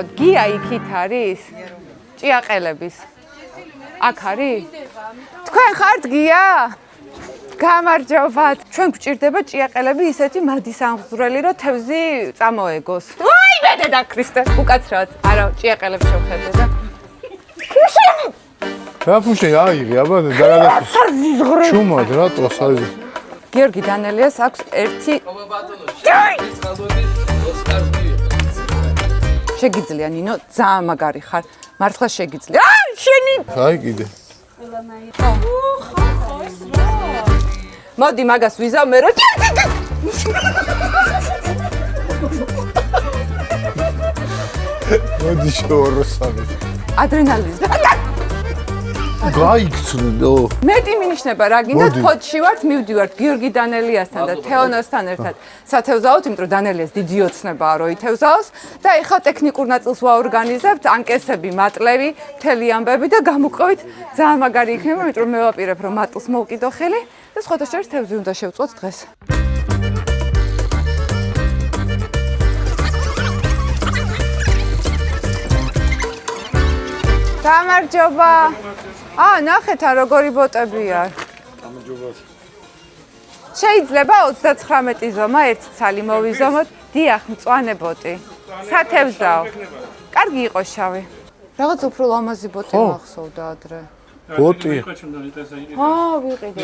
მოგესალმებით, გია იქით არის? ჭიაყელების. აქ არის? თქვენ ხართ გია? გამარჯობათ. ჩვენ გვჭირდება ჭიაყელები ისეთი მადის ამღვრელი, რომ თევზი წამოეგოს. ვაი, მე დედა ქრისტე. უკაცრავად. არა, ჭიაყელებს შევხედე და. რაფუშე აიღე, აბა დაგადაფუს. ჩუმად რატო საზი? გიორგი დანელიას აქვს ერთი შეგიძლია ნინო, ძალიან მაგარი ხარ. მართლა შეგიძლია. შენი. აი კიდე. მოდი მაგას ვიზავ მე რო მოდი შოროსანი. ადრენალინის. გაიქცნო. მეტი მინიშნება რა გინდათ ფოთში ვართ მივდივართ გიორგი დანელიასთან და თეონოსთან ერთად სათევზაოთ, იმიტომ რომ დანელიას დიდი ოცნებაა რომ ითევზაოს და ეხლა ტექნიკურ ნაწილს ვაორგანიზებთ, ანკესები, მატლები, მთელი ამბები და გამოვყავით ძალიან მაგარი იქნება, იმიტომ რომ მე ვაპირებ რომ მატლს მოვკიდო ხელი და სხვათა შორის თევზი უნდა შევწყვოთ დღეს. გამარჯობა. ნახეთ როგორი ბოტებია. გამარჯობათ. შეიძლება 39 ზომა ერთი ცალი მოვიზომოთ. დიახ, მწვანე ბოტი. სათევზაო. კარგი იყო შავი. რაღაც უფრო ლამაზი ბოტი მახსოვდა ადრე. ბოტი. ვიყიდე.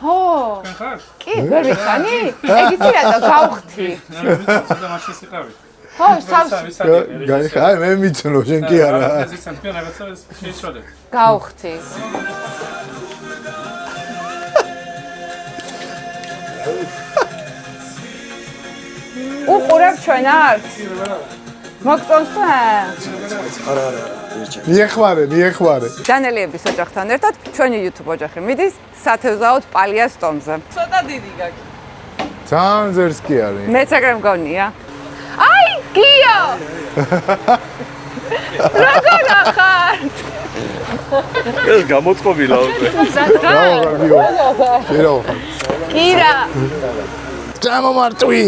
ხო. თქვენ ხარ? კი, ვერ ვიხანი? ეგეთი რატო გავხთი? და მაშინ სიყავით. ხო, სავსე. აი მე მიცნო, შენ კი არა. ზიცან თქვენ რაღაცა შეიცვალეთ. გავხთი. უყურებ ჩვენ არც? მოგწონს თან? არა. მიეხმარე. დანელიების ოჯახთან ერთად ჩვენი YouTube ოჯახი მიდის სათევზაოდ პალიას ტომზე. ცოტა დიდი გაგი. ძალიან ზერს კი არის. მეც ეგრე მგონია. აი, გიო! როგორ ახართ? ეს გამოწყობილა უკვე. კირა! გამომარტვი.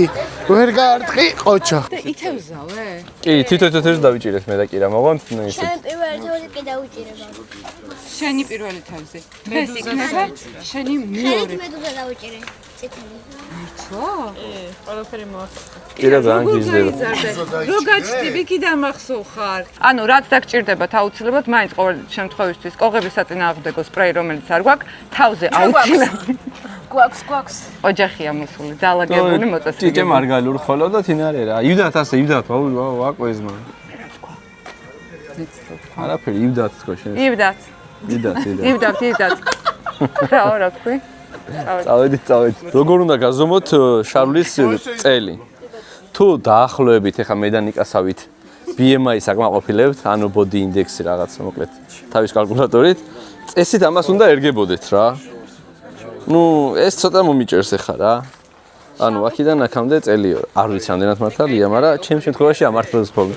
ვერ გაარტყი ყოჩა. ითევზავე? კი, თვითონ დავიჭირეთ მე და კირა, მოგონთ ისე. შენ პირველი თევზი კი დაუჭირება. შენი პირველი თევზი. დღეს იქნება შენი მეორე. მე თვითონ დავუჭირე. წითელი. ყველაფერი მოახერხა. კირა ძალიან გიზრდება. რო გაჩნდები კი დამახსოვ ხარ. ანუ რაც დაგჭირდებათ აუცილებლად მაინც ყოველ შემთხვევისთვის კოღების საწინააღმდეგო სპრეი რომელიც არ გვაქვს, თავზე აუცილებლად. გვაქვს. ოჯახია მოსული, დაალაგებული მოწესრიგებული. ჭიჭე მარგალურ ხოლო და თინარე რა. ივდათ ასე, ივდათ, ვაკვეზმა. არაფერი, ივდათ თქო შენ. ივდათ. ივდათ. რა თქვი? წავედით. როგორ უნდა გაზომოთ შარლის წელი? თუ დაახლოებით ეხა მე და ნიკასავით BMI საკმაყოფილებთ, ანუ body index რაღაც მოკლედ თავის კალკულატორით, წესით ამას უნდა ერგებოდეთ რა. ეს ცოტა მომიჭერს ეხა რა. ანუ აქედან აქამდე წელი არ ვიცი რამდენად მართალია, მაგრამ ჩემ შემთხვევაში ამართლებს ხოლმე.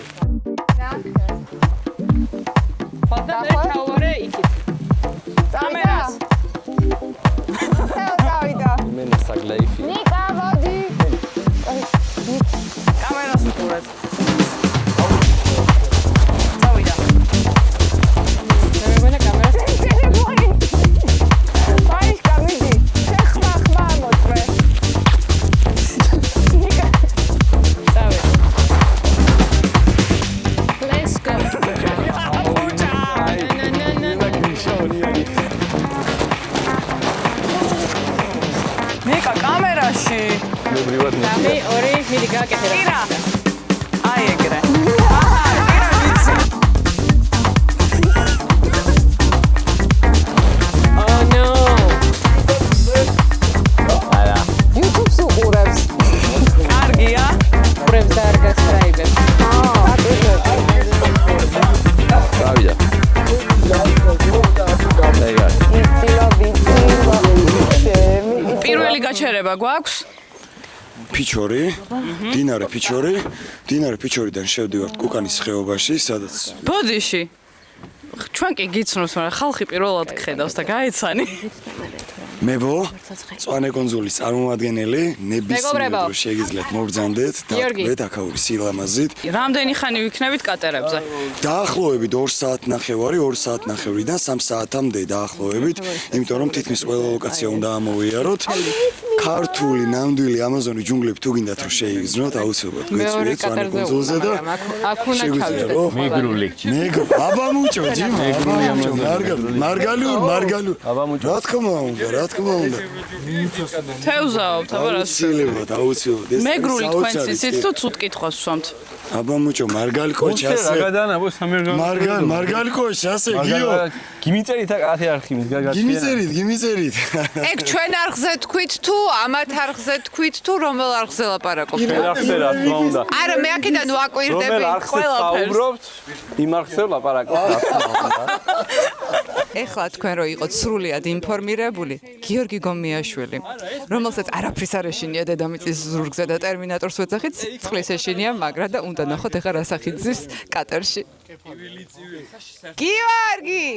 გვაქვს ფიჩორი, დინარე ფიჩორიდან შევდივართ კუკანის ხეობაში, სადაც ბოდიში. ჩვენ კი გიცნობს, მაგრამ ხალხი პირველად გხედავს და გაეცანი. მებო წვანე კონძულის წარმომადგენელი ნებისმიერ დროს შეგიძლიათ მობრძანდეთ და თქვენ აქაური სილამაზით. რამდენი ხანი ვიქნებით კატერებზე? დაახლოებით 2 საათნახევარი, 2 საათნახევრიდან 3 საათამდე დაახლოებით, იმიტომ რომ თითქმის ყველა ლოკაცია უნდა ამოვიაროთ. ქართული ნამდვილი ამაზონის ჯუნგლები თუ გინდათ რომ შეიგრძნოთ, აუცილებლად გვეწვიეთ წვანე კონძულზე და აქ უნდა ჩავიდეთ. მეგრული. აბა მუჭო ჯიმა, მარგალურ. აბა მუჭო. რა თქმა უნდა. თევზაობთ, აბა რა აუცილებლად. მეგრული თქვენ ციცით თუ ცუდ კითხვას ვსვამთ? აბა მუჭო, მარგალი კოჩი ასე. რა გადანაბო სამერგო. მარგალი კოჩი ასე, გიო. გიმიწერით აკათე არქიმის გაგაცია. გიმიწერით. ეგ ჩვენ არხზე თქვით თუ ამათ არხზე თქვით თუ რომელ არხზე ლაპარაკობთ? ჩვენ არხზე რა თქმა უნდა. არა, მე აქედან ვაკვირდები რომელ არხზე საუბრობთ? იმ არხზე ლაპარაკობთ რა თქმა უნდა. ეხლა თქვენ რო იყოთ სრულიად ინფორმირებული, გიორგი გომიაშვილი, რომელსაც არაფრის არ ეშინია დედამიწის ზურგზე და ტერმინატორს ვეძახით, წყლის ეშინია, მაგრა და უნდა ნახოთ ეხლა რა სახით ზის კატერში. გიორგი!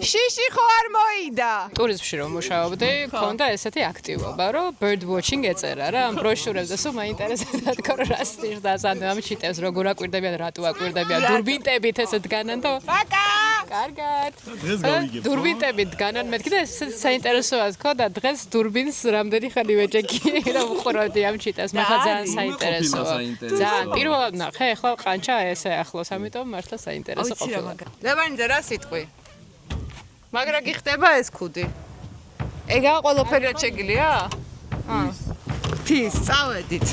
შიში ხო არ მოიდა? ტურიზმში რომ მუშაობდი, მქონდა ესეთი აქტივობა, რომ bird watching ეწერა რა, ამ ბროშურებს და სულ მაინტერესებდა თქო რა სტირდას, ანუ ამ ჩიტებს როგორ აკვირდებიან, რატო აკვირდებიან, დურბინტებით ესე დგანან და პაკა! კარგად. დურბინტებით დგანან მეთქი და ეს საინტერესოა თქო და დღეს დურბინს რამდენი ხანი ვეჭექი რომ ვუყურავდი ამ ჩიტებს, მე ხა ძალიან საინტერესოა. ძალიან პირველად ნახე, ახლა ყანჩა ესე ახლოს, ამიტომ მართლა საინტერესო ყოფილა. ლევანიძე რა სიტყვი? მაგრა გიხდება ეს ქუდი? ეგა ყველაფერად შეგილია? თის, წავედით.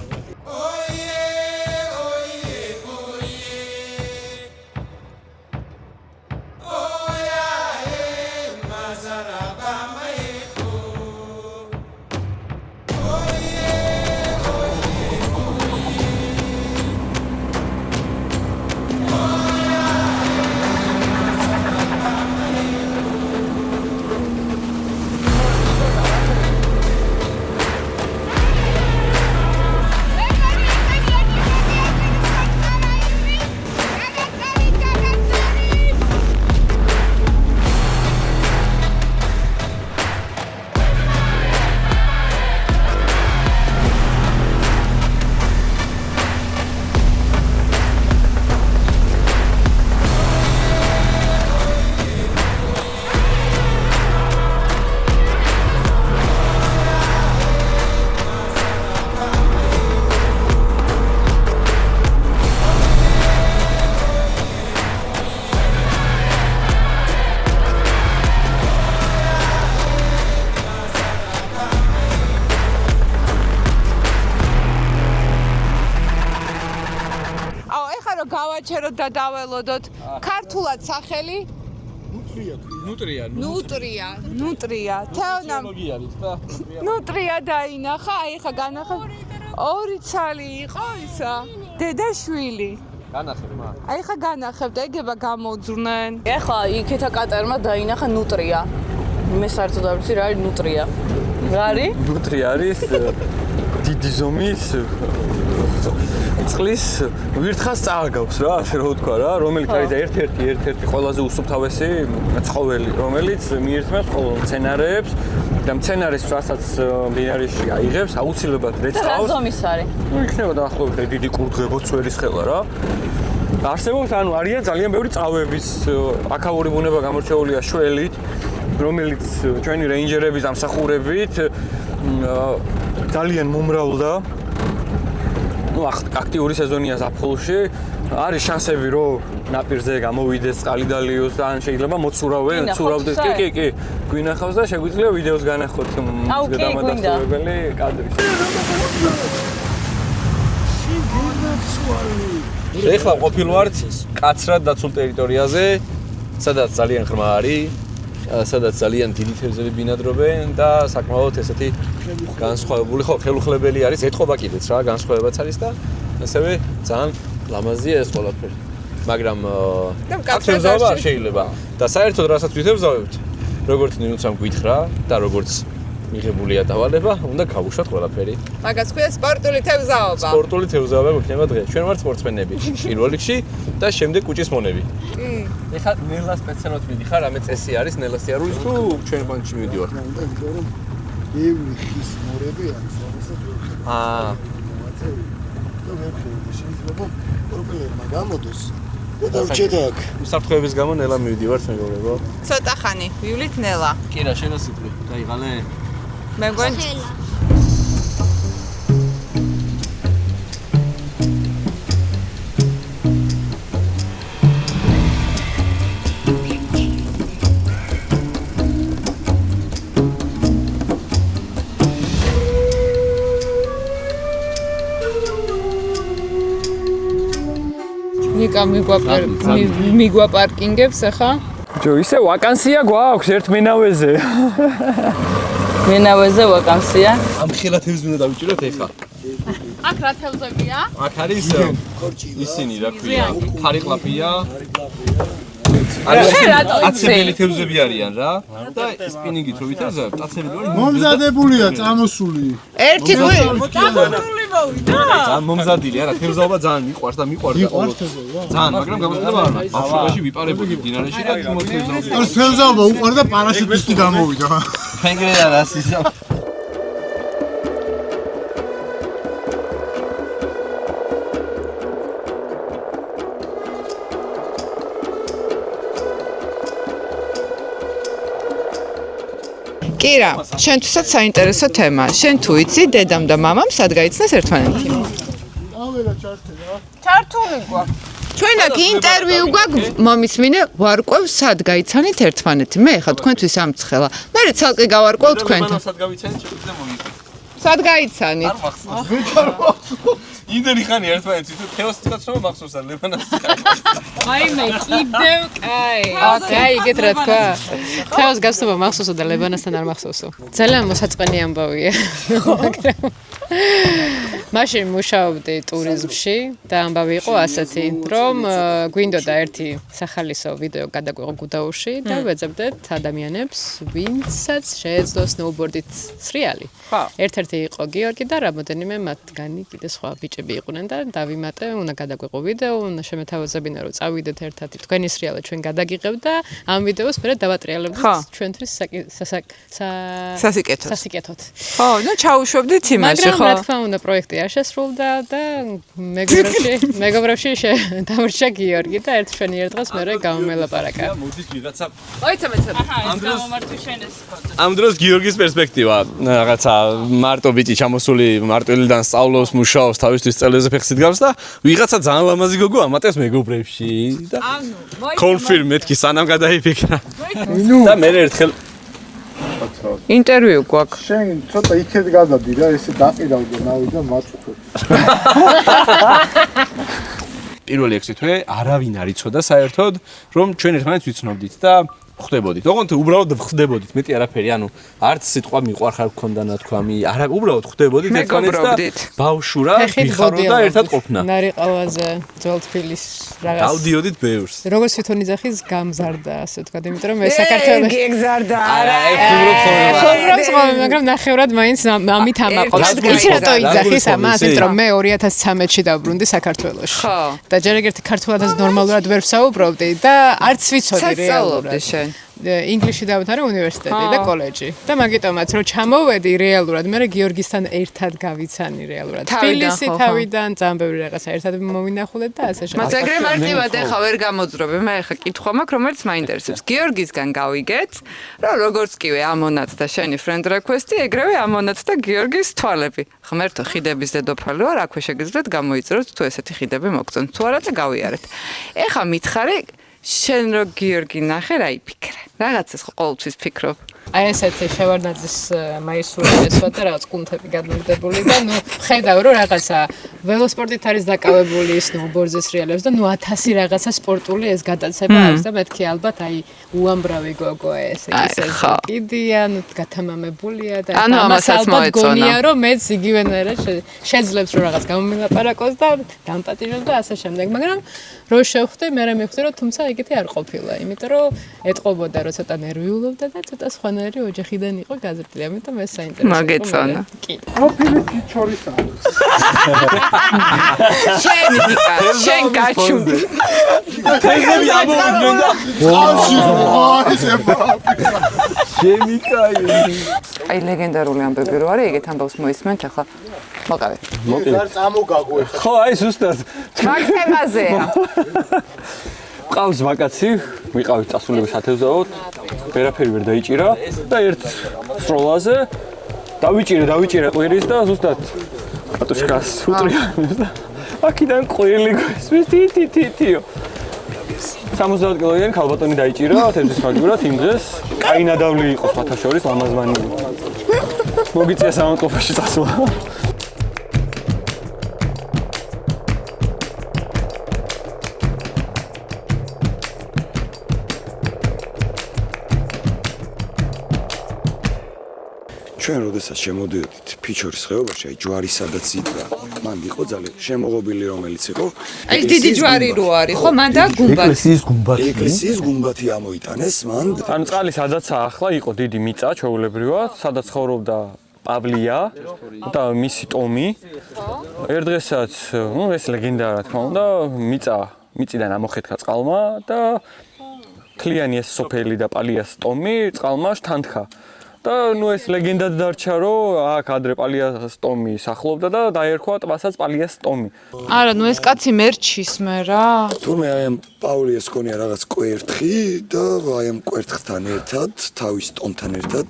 გავაჩეროთ და დაველოდოთ. ქართულად სახელი? ნუტრია. თეონამ ნუტრია დაინახა, აი ხა განახა. ორი ცალი იყო ისა. დედაშვილი. განახებ მა. აი ხა განახებ და ეგება გამოძრნენ. ეხლა იქეთა კატერმა დაინახა ნუტრია. მე საერთოდ არ ვიცი რა არის ნუტრია. რა არის? ნუტრია არის დიდი ზომის წყლის ვირთხას წააგავს რა, ასე რომ ვთქვა რა, რომელიც არის ერთ-ერთი ყველაზე უსუფთავესი ცხოველი, რომელიც მიირთმევს ყოველ მცენარეებს და მცენარის რასაც მდინარეში აიღებს, აუცილებლად რეწავს. რა ზომის არის? ნუ იქნება დაახლოებით დიდი კურდღებო ცვერის ხელა რა. არსებობს, ანუ არიან ძალიან ბევრი წავების, აქაური ბუნება გამორჩეულია შველით, რომელიც ჩვენი რეინჯერების დამსახურებით ძალიან მომრავლდა. ну აქტიური სეზონია ზაფხულში არის შანსები რომ ნაპირზე გამოვიდეს წყალი დალიოს და ან შეიძლება მოცურავენ ცურავდეს კი გვინახავს და შეგვიძლია ვიდეოს განახოთ დამადასტურებელი კადრი ეხლა ყოფილვართ კაცრად დაცულ ტერიტორიაზე სადაც ძალიან ღრმა არის სადაც ძალიან დიდი თევზები ბინადრობენ და საკმაოდ ესეთი განსხვავებული ხელუხლებელი არის ეთყობა კიდეც რა განსხვავებაც არის და ასევე ძალიან ლამაზია ეს ყველაფერი მაგრამ თევზაობა არ შეიძლება და საერთოდ რასაც ვითევზავებთ როგორც ნიუცამ გვითხრა და როგორც მიღებულია დავალება, უნდა გავუშვათ ყველაფერი. მაგას ქვია სპორტული თევზაობა. სპორტული თევზაობა გვექნება დღეს. ჩვენ ვართ სპორტსმენები პირველ რიგში და შემდეგ კუჭის მონები. კი. ეხლა ნელა სპეციალურად მიდიხარ, რამე წესი არის ნელა სიარულის თუ ჩვენ ბანკში მივიდივარ? ბევრი ხის მორები არის, რომელსაც აა შეიძლება პრობლემა გამოდის. და ურჩეთ აქ. უსაფრთხოების გამო ნელა მივიდივართ მეგობრებო. ცოტა ხანი ვივლით ნელა. კი რა, შენ ასიტყვი, დაიღალე. მე გვენ ხელა. ნიკა მიგვა პარკინგებს ახლა? ჯო, ისე ვაკანსია გვაქვს ერთ მენავეზე. მენავეზე ვაკანსია. ამ ხელა თევზს უნდა დავიჭიროთ ეხლა. აქ რა თევზებია? აქ არის ისინი რა ქვია, ხარიკლაპია. აცებელი თევზები არიან რა და სპინინგით რო ვითევზებ, აცებელი არის მომზადებულია წამოსული. ერთი კვირი. ძალიან მომზადილი არა, თევზაობა ძალიან მიყვარს და მიყვარდა ყოველ. ძალიან, მაგრამ გამოსდება არა. ბავშვობაში ვიპარებოდი დინარეში და თევზაობა. ეს თევზაობა უყვარდა პარაშუტისტი გამოვიდა. ფენგრეა რა სისა. კირა, შენთვისაც საინტერესო თემა. შენ თუ იცი, დედამ და მამამ სად გაიცნეს ერთმანეთი? აველა ჩართეა. ჩართული გვაქვს. ჩვენ აქ ინტერვიუ გვაქვს, მომისმინე, ვარკვევ სად გაიცანით ერთმანეთი. მე ხა თქვენთვის ამცხელა. მე ცალკე გავარკვევ თქვენთან. სად გავიცანით, შეგვიძლია მოვიყვეთ. სად გაიცანით? იმდენი ხანი ერთმანეთს თუ თეოსთან რომ მახსოვს არ ლევანას. აი მე კიდევ კაი იგეთ რა თქვა. თეოს გასწობა მახსოვსო და ლებანასთან არ მახსოვსო. ძალიან მოსაწყენი ამბავია. მაგრამ მაშინ მუშაობდი ტურიზმში და ამბავი იყო ასეთი, რომ გვინდოდა ერთი სახალისო ვიდეო გადაგვიღო გუდაურში და ვეძებდეთ ადამიანებს, ვინცაც შეეძლო სნოუბორდით სრიალი. ერთ-ერთი იყო გიორგი და რამოდენიმე მათგანი კიდე სხვა ბიჭები იყვნენ და დავიმატე, უნდა გადაგვიღო ვიდეო, უნდა შემეთავაზებინა რომ წავიდეთ ერთად თქვენი სრიალი ჩვენ გადაგიღებთ და ამ ვიდეოს მერე დავატრიალებდით ჩვენთვის სასიკეთოდ. ხო, ნუ ჩაუშვებდით იმაში, ხო? რა თქმა უნდა პროექტი არ შესრულდა და მეგობრებში დამრჩა გიორგი და ერთ შვენი ერთ დღეს მერე გამომელაპარაკა. მოდის ვიღაცა მოიცემეთ. ამ დროს გიორგის პერსპექტივა რაღაცა მარტო ბიჭი ჩამოსული მარტვილიდან სწავლობს, მუშაობს, თავისთვის წელებზე ფეხს იდგამს და ვიღაცა ძალიან ლამაზი გოგო ამატებს მეგობრებში და კონფირმ მეთქი სანამ გადაიფიქრა. და მე ერთხელ ინტერვიუ გვაქვს. შენ ცოტა იქეთ გადადი რა, ესე დაყირავდა ნავი და მაწუხე. პირველი 6 თვე არავინ არ იცოდა საერთოდ რომ ჩვენ ერთმანეთს ვიცნობდით და ხვდებოდით. ოღონდ უბრალოდ ხვდებოდით, მეტი არაფერი, ანუ არც სიტყვა მიყვარხარ გქონდა ნათქვამი, არა, უბრალოდ ხვდებოდით ერთმანეთს და ბავშურა ვიხარო და ერთად ყოფნა. ნარიყავაზე, ძველ თბილის რაღაც. დავდიოდით ბევრს. როგორც თვითონ იძახის გამზარდა, ასე ვთქვათ, იმიტომ რომ ეს საქართველოს გეგზარდა. არა, ეს უბრალოდ ხობრობს ხოლმე, მაგრამ ნახევრად მაინც ამით ამაყობს. იცი რატო იძახის ამას, იმიტომ რომ მე 2013-ში დავბრუნდი საქართველოში. და ჯერ ეგერთი ქართულადაც ნორმალურად ვერ ვსაუბრობდი და არც ვიცოდი რეალურად. ინგლისში დავთარა უნივერსიტეტი და კოლეჯი. და მაგიტომაც რომ ჩამოვედი რეალურად, მე გიორგისთან ერთად გავიცანი რეალურად. თბილისი თავიდან ძალიან ბევრი რაღაცა ერთად მოვინახულეთ და ასე მას ეგრე მარტივად ეხა ვერ გამოძრობე. მე ეხა კითხვა მაქვს, რომელიც მაინტერესებს. გიორგისგან გავიგეთ, რომ როგორც კივე ამონაც და შენი friend request-ი, ეგრევე ამონაც და გიორგის თვალები. ღმერთო, ხიდების დედოფალი ვარ, აქვე შეგიძლიათ გამოიწროთ თუ ესეთი ხიდები მოგწონთ. თუ არა და გავიარეთ. ეხა მითხარი შენ რო გიორგი ნახე რა იფიქრე? რაღაცას ყოველთვის ფიქრობ. აი ესეთი შევარდნაძის მაისურა და რაღაც კუნთები გადმოვიდებული და ნუ ხედავ რომ რაღაცა ველოსპორტით არის დაკავებული სნოუბორდზე სრიალებს და ნუ 1000 რაღაცა სპორტული ეს გადაცემა აქვს და მეთქი ალბათ აი უამბრავი გოგო ეს კიდია ნუ გათამამებულია და ამასაც მოეწონა რომ მეც იგივენერად შეძლებს რომ რაღაც გამომილაპარაკოს და დამპატიჟოს და ასე შემდეგ მაგრამ რო შევხვდი მე მივხვდი რომ თუმცა ეგეთი არ ყოფილა იმიტომ რომ ეტყობოდა რომ ცოტა ნერვიულობდა და ცოტა სხვა ყველანაირი ოჯახიდან იყო გაზრდილი, ამიტომ ეს საინტერესო. მაგეწონა. კი. შენ გაჩუნდი. თეზები ამოვიდნენ და შემიკაი. აი ლეგენდარული ამბები რო არის, ეგეთ ამბავს მოისმენთ ახლა. მოყავე. ხო, აი ზუსტად. მაგ თემაზეა. ყავს ვაკაცი, ვიყავით წასულების ათევზაოდ, ვერაფერი ვერ დაიჭირა და ერთ სროლაზე დავიჭირე ყვირის და ზუსტად ატუშკას უტრია და აქედან ყვირილი გვესმის თითიო. 70 კილოიანი ქალბატონი დაიჭირა თეთრის მაგურად იმ დღეს. კაი ნადავლი იყო სხვათა შორის ლამაზმანი. მოგიწია სამონტყოფაში წასვლა. ჩვენ როდესაც შემოდიოდით ფიჩორის ხეობაში, აი ჯვარი სადაც იდგა, მან იყო ძალიან შემოღობილი რომელიც იყო. აი დიდი ჯვარი რო არის, ხო, მან და გუმბათი. ეკლესიის გუმბათი ამოიტანეს მან. ანუ წყალი სადაც ახლა იყო დიდი მიწა ჩვეულებრივად, სადაც ცხოვრობდა პავლია და მისი ტომი. ერთ დღესაც, ეს ლეგენდა რა თქმა უნდა, მიწიდან ამოხეთქა წყალმა და თლიანი ეს სოფელი და პალიას ტომი წყალმა შთანთქა. და ეს ლეგენდად დარჩა, რომ აქ ადრე პალიას ტომი სახლობდა და დაერქვა ტბასაც პალიას ტომი. არა, ეს კაცი მერჩის მე რა. თურმე აი ამ პაულიას ქონია რაღაც კვერთხი და აი ამ კვერთხთან ერთად, თავის ტომთან ერთად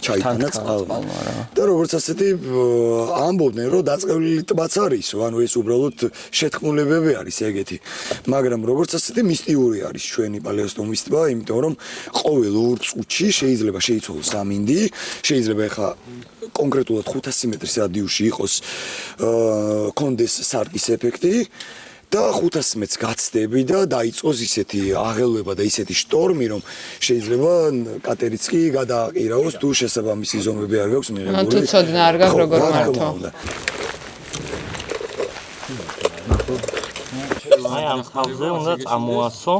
ჩაიტანა წყალმა. და როგორც ასეთი ამბობდნენ, რომ დაწყევლილი ტბაც არისო, ანუ ეს უბრალოდ შეთქმულებები არის ეგეთი. მაგრამ როგორც ასეთი მისტიური არის ჩვენი პალიას ტომის ტბა, იმიტომ რომ ყოველ 2 წუთში შეიძლება შეიცვალოს ამინდი, შეიძლება ეხა კონკრეტულად 500 მეტრის რადიუსში იყოს კონდეს სარკის ეფექტი. და 500 მეტრს გაცდები და დაიწყოს ისეთი აღელვება და ისეთი შტორმი, რომ შეიძლება კატერიც კი გადააყირაოს თუ შესაბამისი ზომები არ გაქვს მიღებული. თუ ცოდნა არ გაქვს როგორ მართო. აი ამ ხალხზე უნდა წამოასო.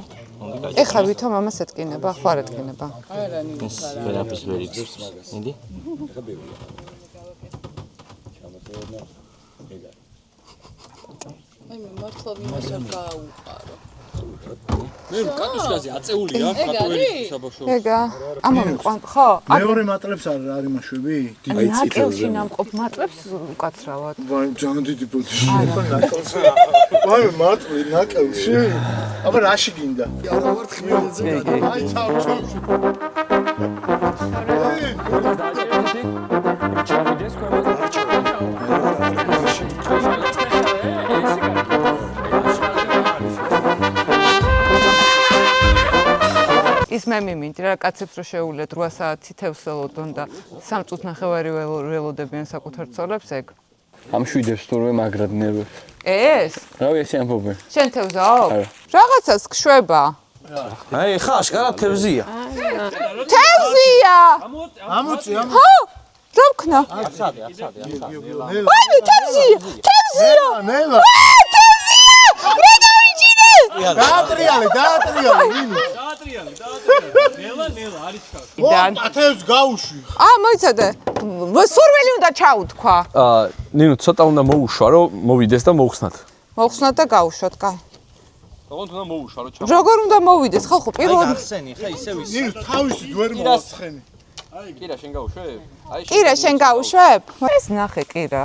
ეხლა ვითომ ამას ეთკინება, ხო არ ეთკინება? არა, ნინოს არა. ვერაფერს ვერ იგებს. მიდი. აი მე მართლა ვინმეს არ გააუყარო. მე კატუშკაზე აწეულია, საბავშვო. ეგა. ამომიყვან, ხო? მეორე მატლებს არის მაშვები? აი ნაკელში ნამყოფ მატლებს უკაცრავად. ვაი, ძალიან დიდი ბოდიში. ვაი, მატლი ნაკელში? აბა რაში გინდა? არა ვარ ხმელეთზე გადა. აი, ჩავ. ის მე მიმინდი რა კაცებს რო შეუვლიათ 8 საათი თევზს ველოდონ და 3 წუთს ნახევარი ველოდებიან საკუთარ ცოლებს ეგ. ამშვიდებს თურმე მაგრად ნერვებს. ეს? რავი ესე ამბობენ. შენ თევზაო? რაღაცას ქმშვება. აი ხა აშკარად თევზია. თევზია! ამოწი. ხო? რა ვქნა? აცადე. ვაი, თევზია! თევზია! ნელა. დაატრიალე, ვინო? ნელა არის ხარ. ათევს გაუშვი. მოიცადე. სურვილი უნდა ჩაუთქვა. ნინო ცოტა უნდა მოუშვა, რომ მოვიდეს და მოუხსნათ. მოხსნათ და გაუშვათ, კაი. როგორ უნდა მოუშვა, რომ როგორ უნდა მოვიდეს, ხო პირველ ახსენი, ხა ისევ ის. ნინო თავისი ჯვერი მოაცხენი. კირა შენ გაუშვებ? აი კირა შენ გაუშვებ? ეს ნახე კირა.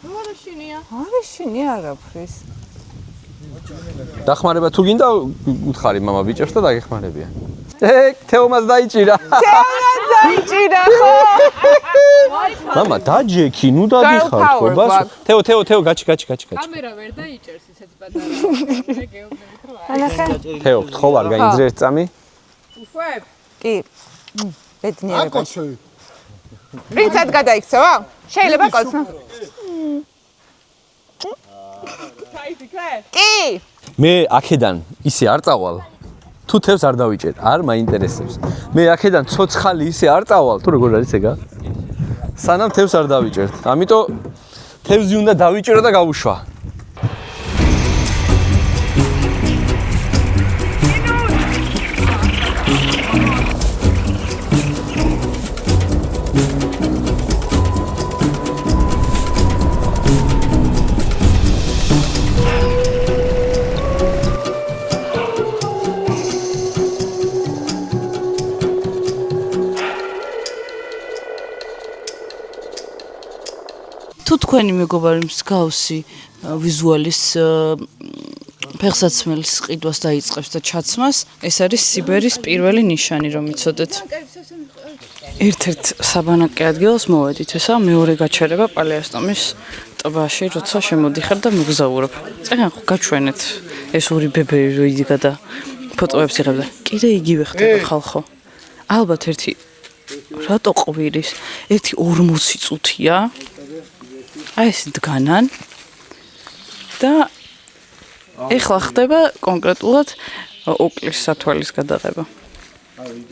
არა შინია. არა შინია არაფრის. დახმარება თუ გინდა უთხარი მამა ბიჭებს და დაგეხმარებიან. თეომას დაიჭირა. თეომას დაიჭირა ხო? მამა დაჯექი, ნუ დადიხარ თქო ბას. თეო გაჩი. კამერა ვერ დაიჭერს ისეთ პატარა. მე გეუბნებით რომ ანახე. თეო, ხო არ გაიძრეს წამი? უშვებ? კი. ბედნიერება. აკოცე. პრინცად გადაიქცევა? შეიძლება კოცნა. კი. მე აქედან ისე არ წავალ. თუ თევს არ დავიჭერ, არ მაინტერესებს. მე აქედან ცოცხალი ისე არ წავალ, თუ როგორ არის ეგა? სანამ თევს არ დავიჭერთ. ამიტომ თევზი უნდა დავიჭერო და გავუშვა. თქვენი მეგობარი მსგავსი ვიზუალის ფეხსაცმელის ყიდვას დაიწყებს და ჩაცმას, ეს არის სიბერის პირველი ნიშანი, რომ იცოდეთ. ერთ-ერთ საბანაკე ადგილას მოვედით, ესა მეორე გაჩერება პალეასტომის ტბაში, როცა შემოდიხარ და მოგზაურობ. წეგან ხო გაჩვენეთ ეს ორი ბებერი რო იდგა და ფოტოებს იღებდა. კიდე იგივე ხდება ხალხო. ალბათ ერთი რატო ყვირის? ერთი 40 წუთია. აი ეს დგანან და ეხლა ხდება კონკრეტულად ოკლის სათვალის გადაღება.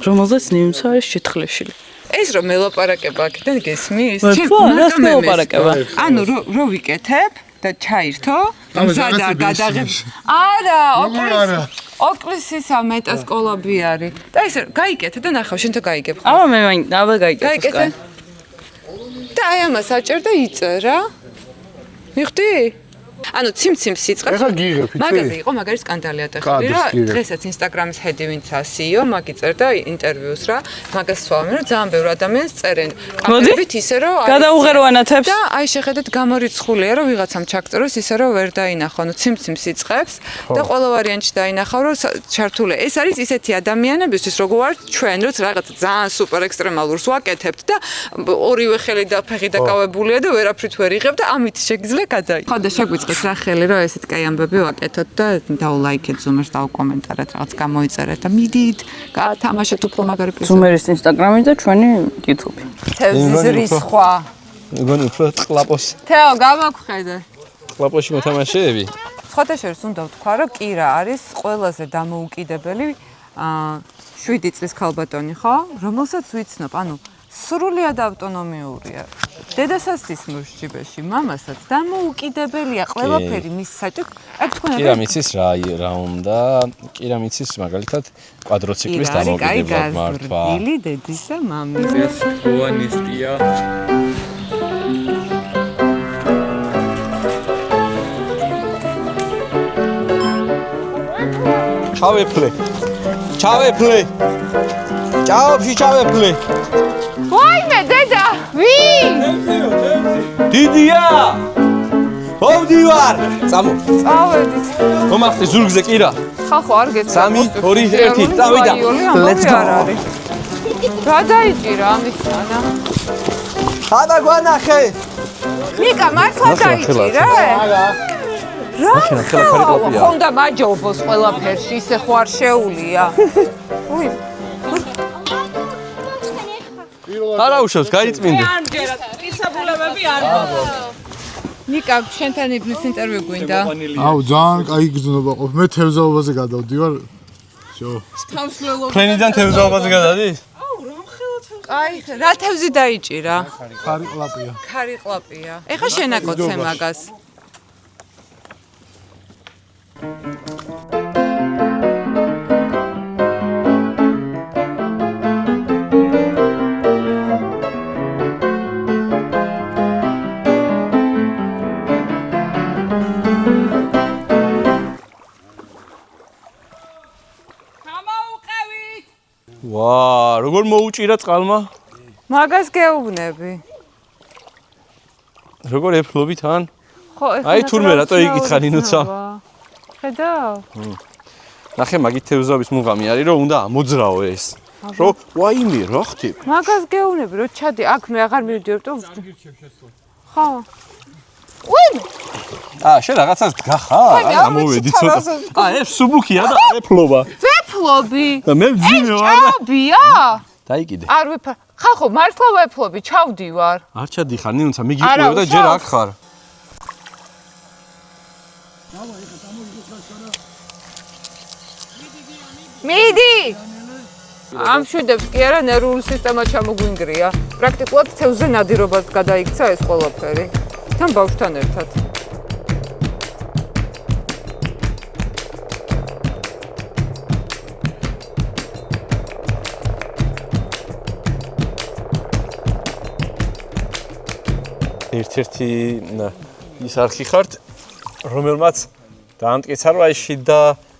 რომელზეც ნიმუშ არის შეთხლეშილი. ეს რომ მელაპარაკება აქედან გესმის? რას მელაპარაკება? ანუ რო ვიკეთებ და ჩაირთო, მზადა გადაღებ. არა, ოკლის ისა მეტასკოლაბი არის. და ეს გაიკეთე და ნახავ, შენ თო გაიგებ ხო? აბა მე მაინც აბა გაიკეთე. და აი ამას აჭერ და იწერა. მიხდი? ანუ ციმციმ სიწყებს. მაგაზე იყო მაგარი სკანდალი ატეხილი რა. დღესაც ინსტაგრამის ჰედი ვინც CEO მაგი წერდა ინტერვიუს რა. მაგას სვამენ რომ ძალიან ბევრი ადამიანს წერენ. კამერებით ისე რომ გადაუღერო ანათებს. და აი შეხედეთ გამორიცხულია რომ ვიღაცამ ჩაგწეროს ისე რომ ვერ დაინახო. ანუ ციმციმ სიწყებს და ყველა ვარიანტში დაინახავ რომ ჩართული. ეს არის ისეთი ადამიანებისთვის როგორ ვართ ჩვენ რომ რაღაც ძალიან სუპერ ექსტრემალურს ვაკეთებთ და ორივე ხელი და ფეხი დაკავებულია და ვერაფრით ვერ იღებ და ამით შეგიძლია გადაიქ. ხო და შეგვიწყეთ რა ხელი რომ ესეთ კაი ამბები ვაკეთოთ და დაულაიქეთ ზუმერს და უკომენტარეთ რაღაც გამოიწერეთ და მიდით გაათამაშეთ უფრო მაგარი პიზო. ზუმერის ინსტაგრამი და ჩვენი YouTube. თევზის რისხვა. მეგონი უფრო ყლაპოს. თეო გამოგხედე. ყლაპოში მოთამაშეები. სხვათა შორის უნდა ვთქვა რომ კირა არის ყველაზე დამოუკიდებელი 7 წლის ქალბატონი ხო? რომელსაც ვიცნობ, ანუ სრულიად ავტონომიურია. დედასაც ის მუშჯიბეში, მამასაც დამოუკიდებელია, ყველაფერი მის საჭირ. აქ თქვენ კირამიცის რა უნდა? კირამიცის მაგალითად კვადროციკლის დამოუკიდებლად მართვა. ილი დედისა მამის. გუანისტია. ჩავეფლე. ჭაობში ჩავეფლე. ვაიმე დედა, ვინ? დიდია! მოვდივარ! წამო. წავედით. მომახტე ზურგზე კირა. ხალხო არ გეცდა. 3 2 1 წავიდა. Let's go. რა დაიჭირა ამისთანა? ხადა გვანახე. მიკა მართლა დაიჭირა? რა? რა ხონდა მაჯობოს ყველაფერში, ისე ხო არ შეუულია. უი. არა უშავს, გაიწმინდი. პიცაბულებები არ ნიკა, შენთან იბნის ინტერვიუ გვინდა. აუ, ძალიან კაი გზნობა ყოფ. მე თევზაობაზე გადავდივარ. всё. ფრენიდან თევზაობაზე გადადი? კაი, რა თევზი დაიჭირა? ხარიყლაპია. ხარიყლაპია. ეხა შენაკოცე მაგას. ვა, როგორ მოუჭირა წყალმა? მაგას გეუბნები. როგორ ეფლობი თან? ხო, ეხლა აი თურმე რატო იკითხა ნინუცა? ხედავ? ნახე მაგით თევზაობის მუღამი არის რომ უნდა ამოძრაო ეს. რო ვაიმე რა ხდება? მაგას გეუბნები რომ ჩადი, აქ მე აღარ მივდივარ და ხო. უი! შენ რაღაცას დგახარ? ამოვედი ცოტა. ეს სუბუქია და არ ეფლობა. ვეფლობი. და მე ვძინე ვარ. ჭაობია? დაიკიდე. არ ვეფლობ. ხახო, მართლა ვეფლობი, ჩავდივარ. არ ჩადიხარ, ნინუცა მიგიყვება და ჯერ აქ ხარ. მიდი! ამ შვიდებს კი არა ნერვული სისტემა ჩამოგვინგრია. პრაქტიკულად თევზზე ნადირობად გადაიქცა ეს ყველაფერი. თან ბავშვთან ერთად. ერთ-ერთი ის არხი ხართ, რომელმაც დაამტკიცა რომ აი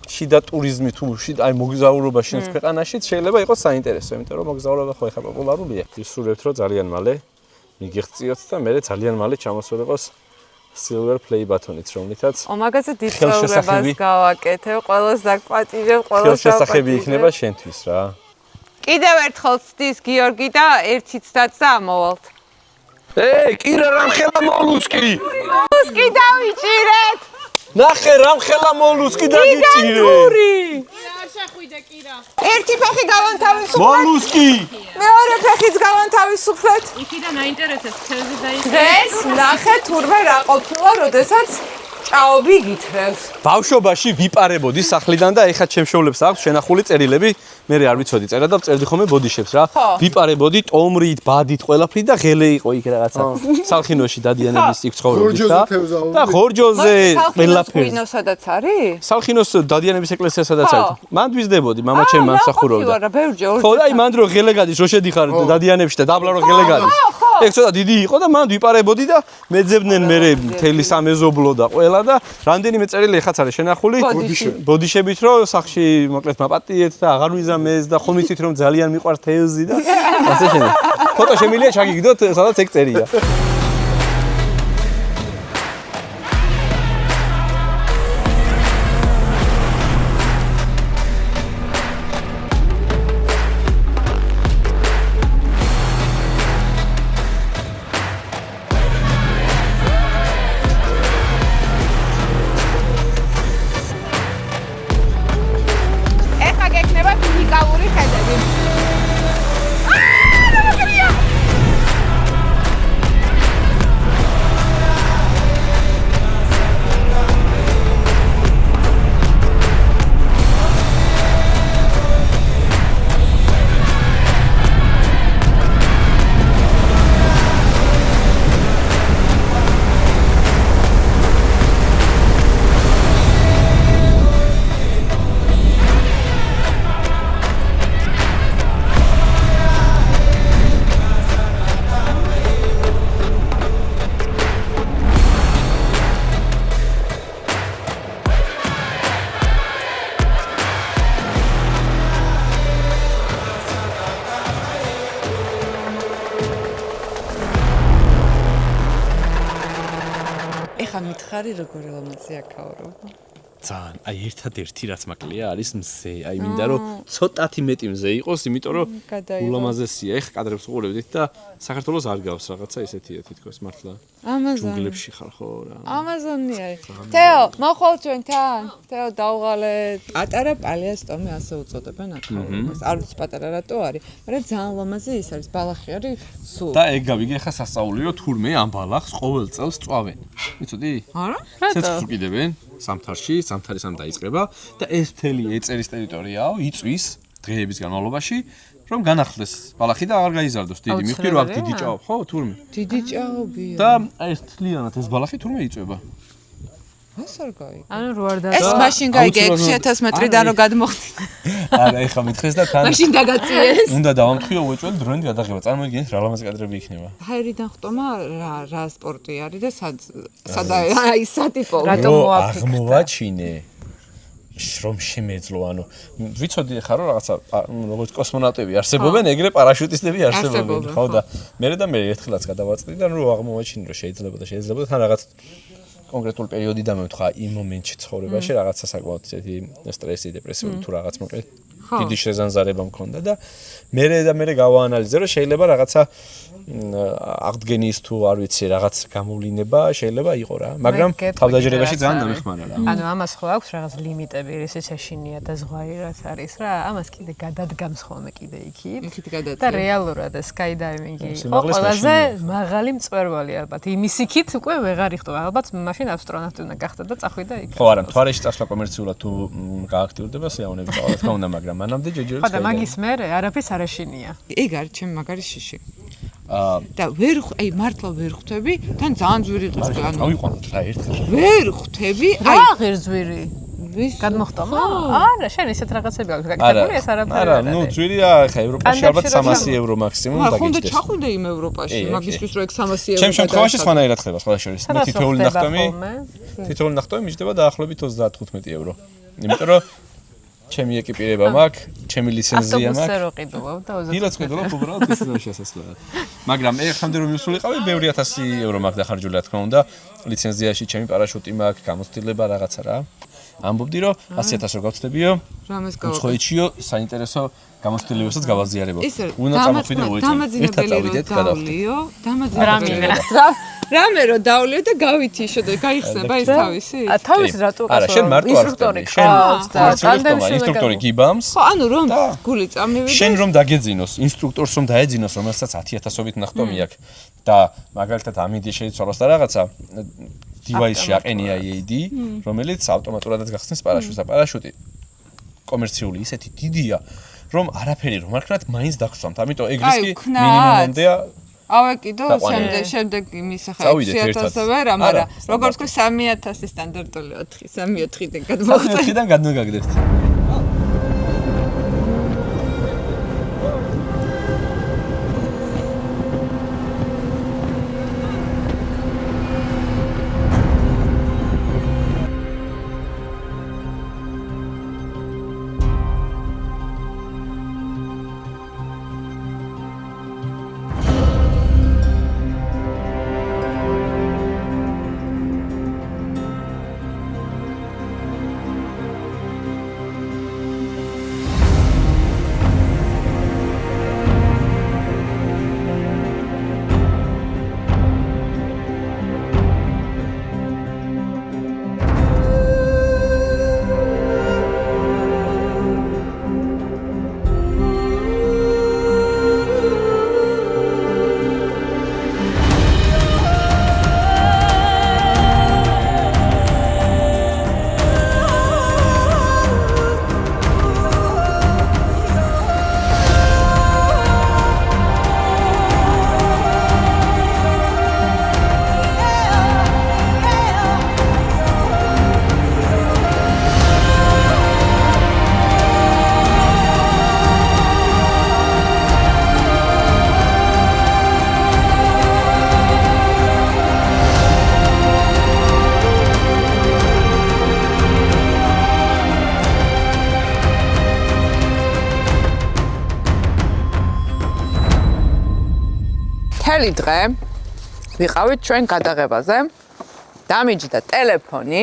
შიდა ტურიზმი თუ აი მოგზაურობა შენს ქვეყანაში შეიძლება იყოს საინტერესო, იმიტომ რომ მოგზაურობა ხო ეხლა პოპულარულია. ისურვებთ რომ ძალიან მალე მიგიღწიოთ და მე ძალიან მალე ჩამოსულიყოს silver play ბატონით, რომლითაც მაგაზე დიდწეულებას გავაკეთებ, ყველას დაგპატიჟებ, ყველას ხელშესახები იქნება შენთვის რა. კიდევ ერთხელ ცდის გიორგი და ერთი ცდაც და ამოვალთ. კირა რამხელა მოლუსკი! მოლუსკი დავიჭირეთ! ნახე რამხელა მოლუსკი დაგიჭირე! არ შეხვიდე კირა. ერთი ფეხი გავანთავისუფლეთ. მოლუსკი! მეორე ფეხიც გავანთავისუფლეთ. იქიდან აინტერესებს ცელზე დაიწყე. დღეს ნახე თურმე რა ყოფილა, როდესაც ჭაობი გითხრევს. ბავშვობაში ვიპარებოდი სახლიდან და ეხა ჩემშოვლებს აქვს შენახული წერილები, მე არ ვიცოდი წერა და წერდი ხოლმე ბოდიშებს რა. ვიპარებოდი ტომრით, ბადით, ყველაფრით და ღელე იყო იქ რაღაცა. სალხინოში დადიანების იქ ცხოვრობდით და ხორჯოზე ყველაფერი. სალხინოს სადაც არის? სალხინოს დადიანების ეკლესია სადაც არის. მანდ ვიზდებოდი, მამა ჩემი მან მსახურობდა. ხო და აი მანდ რო ღელე გადის, რო შედიხარ დადიანებში და დაბლა რო ღელე გადის. ეგ ცოტა დიდი იყო და მანდ ვიპარებოდი და მეძებდნენ მე მთელი სამეზობლო და ყველა და რამდენიმე წერილი ეხაც არის შენახული ბოდიშებით რომ სახში მოკლედ მაპატიეთ და აღარ ვიზამეს და ხომ იცით რომ ძალიან მიყვარს თევზი და ასე შემდეგ. ფოტო შემიძლია ჩაგიგდოთ, სადაც ეგ წერია. მითხარი როგორ ელამაზია ქაურო. ძალიან, აი ერთადერთი რაც მაკლია არის მზე. აი მინდა რომ ცოტათი მეტი მზე იყოს, იმიტომ რომ ულამაზესია. ეხ კადრებს უყურებდით და საქართველოს არ გავს რაღაცა ისეთია თითქოს მართლა. ჯუნგლებში ხარ ხო რა. ამაზონია. თეო, მოხვალ ჩვენთან. თეო დავღალეთ. პატარა პალეასტომი ასე უწოდებენ აქ. არ ვიცი პატარა რატო არის, მაგრამ ძალიან ლამაზი ის არის, ბალახი არის სულ. და ეგ გავიგე ხა სასწაული რომ თურმე ამ ბალახს ყოველ წელს წვავენ. ვიცოდი? არა? რატო? ცეცხლს უკიდებენ სამთარში, სამთარის ამ დაიწყება და ეს მთელი ეწერის ტერიტორიაო იწვის დღეების განმავლობაში, რომ განახლდეს ბალახი და აღარ გაიზარდოს დიდი. მივხვდი რომ აქ დიდი ჭაობ, ხო, თურმე? დიდი ჭაობია. და ეს თლიანად ეს ბალახი თურმე იწვება. ასარ გაიგე. ანუ რო არ და ეს მაშინ გაიგე 6000 მეტრიდან რო გადმოხდი. არა, ეხა მითხეს და თან მაშინ დაგაწიეს. უნდა დავამტყიო უეჭველი დროინდ გადაღება. წარმოიდგინეთ რა ლამაზი კადრები იქნება. ჰაერიდან ხტომა რა სპორტი არის და სად აი სატიპო. რატომ აღმოვაჩინე რომ შემეძლო, ანუ ვიცოდი ხა რომ რაღაცა როგორც კოსმონავტები არსებობენ, ეგრე პარაშუტისტები არსებობენ, ხო და მე ერთხელაც გადავაწყდი და რომ აღმოვაჩინე რომ შეიძლება და თან რაღაც კონკრეტულ პერიოდი დამევთხა იმ მომენტში ცხოვრებაში რაღაცა საკმაოდ ისეთი სტრესი, დეპრესიული თუ რაღაც მოკლედ დიდი შეზანზარება მქონდა და მე გავაანალიზე რომ შეიძლება რაღაცა აღდგენის თუ არ ვიცი რაღაც გამოვლინება შეიძლება იყო რა, მაგრამ თავდაჯერებაში ძალიან დამეხმარა რა. ანუ ამას ხო აქვს რაღაც ლიმიტები, რისიც ეშინია და ზღვარი რაც არის რა, ამას კიდე გადადგამს ხოლმე კიდე იქით და რეალურად სკაიდაივინგი იყო ყველაზე მაღალი მწვერვალი ალბათ. იმის იქით უკვე ვეღარ იხტო, ალბათ მაშინ ასტრონავტი უნდა გახდა და წახვიდა იქ. ხო არა, მთვარეში წასვლა კომერციულად თუ გააქტიურდება სიამოვნებით ყველა თქმა უნდა, მაგრამ მანამდე ჯეჯერებს ხო და მაგის მერე არაფერს არ ეშინია. ეგ არის ჩემი მაგარი შიში. და აი მართლა ვერ ხვდები, თან ძალიან ძვირი ყის ანუ. ავიყვანოთ რა ერთხელ. ვერ ხვდები, აი აღერ ძვირი. გადმოხტომა? არა, შენ ისეთ რაღაცები აქვს გაკეთებული, ეს არაფერი არ არის. არა, ნუ ძვირია, ხა ევროპაში ალბათ 300 евро მაქსიმუმ დაგიჭდეს. ხონდა ჩახვიდე იმ ევროპაში, მაგისთვის რომ ეგ 300 евро. ჩემ შემთხვევაში სხვანაირად ხდება სხვა შორის. მე თითოეული ნახტომი მიჯდება დაახლოებით 35 евро. იმიტომ რომ ჩემი ეკიპირება მაქვს, ჩემი ლიცენზია მაქვს. ავტობუსზე რო ყიდულობ და დილაც ყიდულობ უბრალოდ ის რა შესაძლოა. მაგრამ ეხამდე რომ მისულიყავი, ბევრი 1000 ევრო მაქვს დახარჯული, რა თქმა უნდა. ლიცენზიაში ჩემი პარაშუტი მაქვს, გამოცდილება რაღაცა რა. ამბობდი რომ 100.000 რო გავწდებიო, რამეს გავაკეთე? უცხოეთშიო საინტერესო გამოცდილებასაც გავაზიარებო. ისე უნდა წამოხვიდე უეჭი. დამაძინებელი რო დავლიო, რამე რო დავლიო და გავითიშო და გაიხსნება ის თავისი? თავის რატო არა, შენ მარტო არ ხდები. შენ ინსტრუქტორი გიბამს. ხო, ანუ რომ გული წამივიდე. შენ რომ დაგეძინოს, ინსტრუქტორს რომ დაეძინოს, რომელსაც 10.000-ობით ნახტომი აქვს და მაგალითად ამინდი შეიცვალოს და რაღაცა დივაისში აყენია EAD, რომელიც ავტომატურადაც გახსნეს პარაშუტს და პარაშუტი კომერციული ისეთი დიდია, რომ არაფერი რომ არ ქნათ, მაინც დაგხვსამთ. ამიტომ ეგ რისკი მინიმუმამდეა. ავეკიდო შემდეგ იმის ახლა 6.000 ვერა, მაგრამ როგორც თქვი 3.000 სტანდარტული 3-4-დან გადმოხდა. 3-4-დან გადმოგაგდებთ. მთელი დღე ვიყავით ჩვენ გადაღებაზე. დამიჯდა ტელეფონი.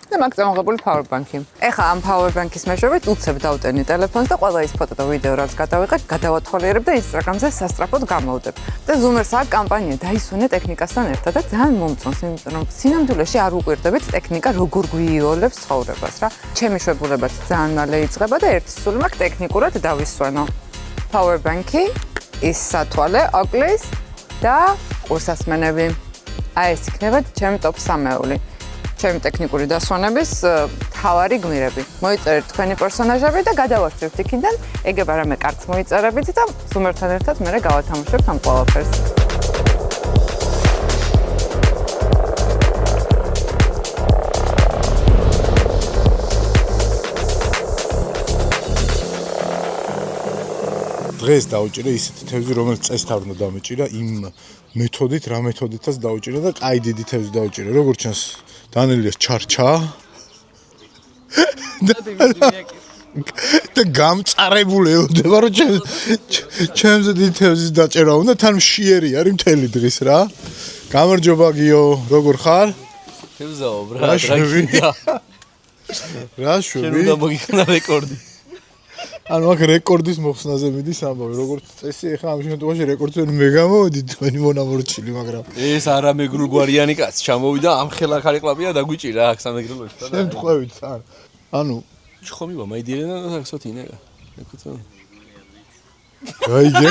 და მაგ წამოღებული powerbank-ი. ეხლა ამ powerbank-ის მეშვეობით უცებ დავტენი ტელეფონს და ყველა ის ფოტო და ვიდეო რაც გადავიღებ, გადავათვალიერებ და Instagram-ზე სასტრაფოდ გამოვდებ. და Zoomers აქ კამპანია დაისვენე ტექნიკასთან ერთად და ძალიან მომწონს, იმიტომ რომ სინამდვილეში არ უყვირდებით ტექნიკა როგორ გვიოლებს ცხოვრებას რა. ჩემი შვებულებაც ძალიან მალე იწყება და ერთი სული მაქვს ტექნიკურად დავისვენო. Powerbank-ი, ის სათვალე, ოკლის და ყურსასმენები. აი ეს იქნება ჩემი top 3-ეული. ჩემი ტექნიკური დასვენების თავარი გმირები. მოიწერეთ თქვენი პერსონაჟები და გადავარჩევთ იქიდან. ეგებ არამე კარტს მოიწერებით და Zoom-ერთან ერთად მე გავათამაშებთ ამ ყველაფერს. დღეს დაუჭირე ისეთი თევზი, რომელიც წესთავ უნდა დამეჭირა იმ მეთოდით, რა მეთოდითაც დაუჭირე და აი დიდი თევზი დაუჭირე. როგორც ჩანს, დანელიას ჩარჩა. და გამწარებული ეოდება, რომ ჩემზე დიდი თევზის დაჭერა უნდა, თან მშიერი არის მთელი დღის რა. გამარჯობა გიო, როგორ ხარ? თევზაო, ბრატ, რა გინდა? რა შვები? შენ უნდა მოგიხსნა რეკორდი. ანუ აქ რეკორდის მოხსნაზე მიდის ამბავი, როგორც წესი, ეხლა ამ შემთხვევაში რეკორდს ვერ მეგამოვიდი თქვენი მონამორჩილი, მაგრამ ეს არა მეგრულგვარიანი კაცი ჩამოვიდა, ამ ხელა ხარიყლაპია დაგვიჭირა აქ სამეგრელოში. შემთხვევით არ. ანუ ჩხომივა მაიდიენა და საქსოთინეგა. ეკუცა. გაიგე.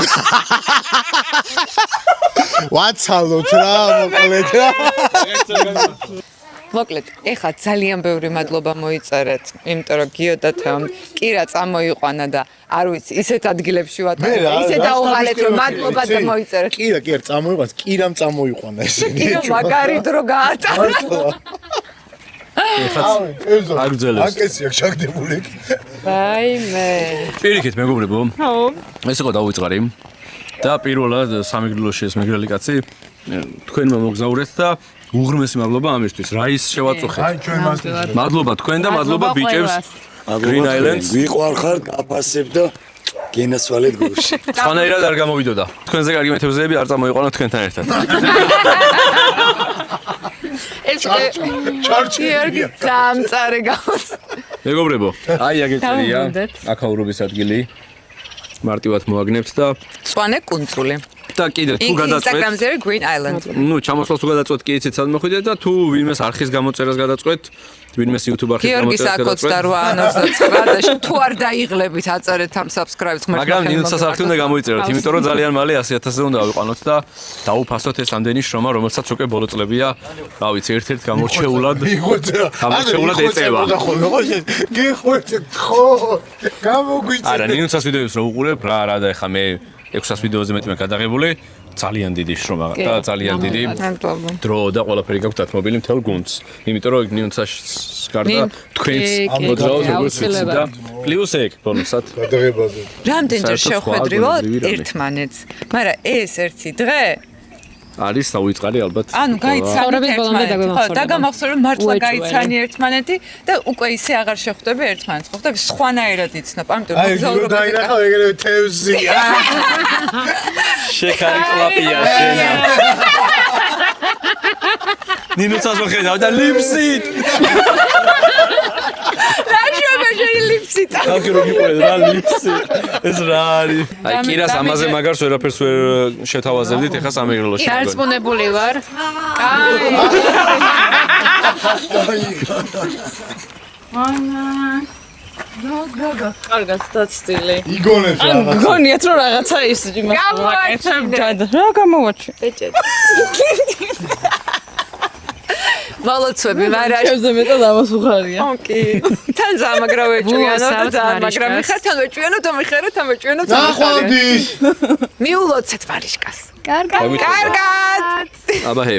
ვაცალოთ რა, მოკლედ რა. მოკლედ, ეხლა ძალიან ბევრი მადლობა მოიწერეთ, იმიტომ რომ გიო და თემ კირა წამოიყვანა და არ ვიცი, ისეთ ადგილებში ვატარებ, ისე დაუღალეთ რომ მადლობა და მოიწერეთ. კირა, წამოიყვანს, კირამ წამოიყვანა ესე. კირა მაგარი დრო გაატარა. აგძელებს. აკესი აქ შაგდებული. ვაიმე. პირიქით მეგობრებო. ხო. ეს იყო დავიწყარი. და პირველად სამეგრელოში ეს მეგრელი კაცი თქვენმა მოგზაურეთ და უღრმესი მადლობა ამისთვის. რაის შევაწუხეთ. აი ჩვენ მას მადლობა თქვენ და მადლობა ბიჭებს. Green Islands. ვიყვარხარ, აფასებ და გენასვალეთ გულში. სხვანაირად არ გამოვიდოდა. თქვენზე კარგი მეთევზეები არ წამოიყვანოთ თქვენთან ერთად. ეს გიორგი გამწარე გავს. მეგობრებო, აი აგეწერია აქაურობის ადგილი. მარტივად მოაგნებთ და მწვანე კუნძული. და კიდე თუ გადაწყვეტ Instagram-ზე Green Island. ნუ ჩამოსვლას თუ გადაწყვეტ კი იცით სად მოხვიდეთ და თუ ვინმეს არხის გამოწერას გადაწყვეტ, ვინმეს YouTube არხის გიორგის გამოწერას აქ გადაწყვეტ. 28 და თუ არ დაიღლებით აწერეთ ამ subscribe-ს ხმართ. მაგრამ ნინუცას არხი უნდა გამოიწეროთ, იმიტომ რომ ძალიან მალე 100,000-ზე უნდა ავიყვანოთ და დაუფასოთ ეს ამდენი შრომა, რომელსაც უკვე ბოლო წლებია, რა ვიცი, ერთ-ერთ გამორჩეულად გამორჩეულად ეწევა. გიხვეწეთ ხო გამოგვიწევ არა, ნინუცას ვიდეოს რო უყურებ, რა და ეხა მე 600 ვიდეოზე მეტი მე გადაღებული, ძალიან დიდი შრომა და ძალიან დიდი დრო და ყველაფერი გაქვთ დათმობილი მთელ გუნდს. იმიტომ რომ ნინუცას გარდა თქვენს მოძრაობთ როგორც ვიცი და პლუს ეგ ბონუსად გადაღებაზე რამდენჯერ შევხვედრივოთ ერთმანეთს, მაგრამ ეს ერთი დღე არის დაუიწყარი ალბათ. ანუ გაიცანით ბოლომდე ერთმანეთი. და გამახსოვრო რომ მართლა გაიცანი ერთმანეთი და უკვე ისე აღარ შეხვდები ერთმანეთს. ხო და სხვანაირად იცნობ, ამიტომ აი გიგო დაინახავ ეგრევე თევზია შეკარი კლაპია შენა. ნინუცას მოხედავ და ლიფსით. ლიფსით. აქ რო გიყვეთ რა ლიფსით. ეს რა არის? აი კირას ამაზე მაგარს ვერაფერს ვერ შეთავაზებდით, ეხა სამეგრელოში. დარწმუნებული ვარ. კარგად დაცდილი. იგონებს რაღაცა გონიათ რომ რაღაცა ის იმას ვაკეთებ და რა გამოვაჩი. მოლოცვები, მაგრამ ჩემზე მეტად ამას უხარია. ოკი. თან ზამაგრავეჭვიანო და ზამაგრავი ხარ, თან ვეჭვიანო და მიხარო, თან ვეჭვიანო და ნახვამდის მიულოცეთ მარიშკას. კარგად. კარგად. აბა ჰე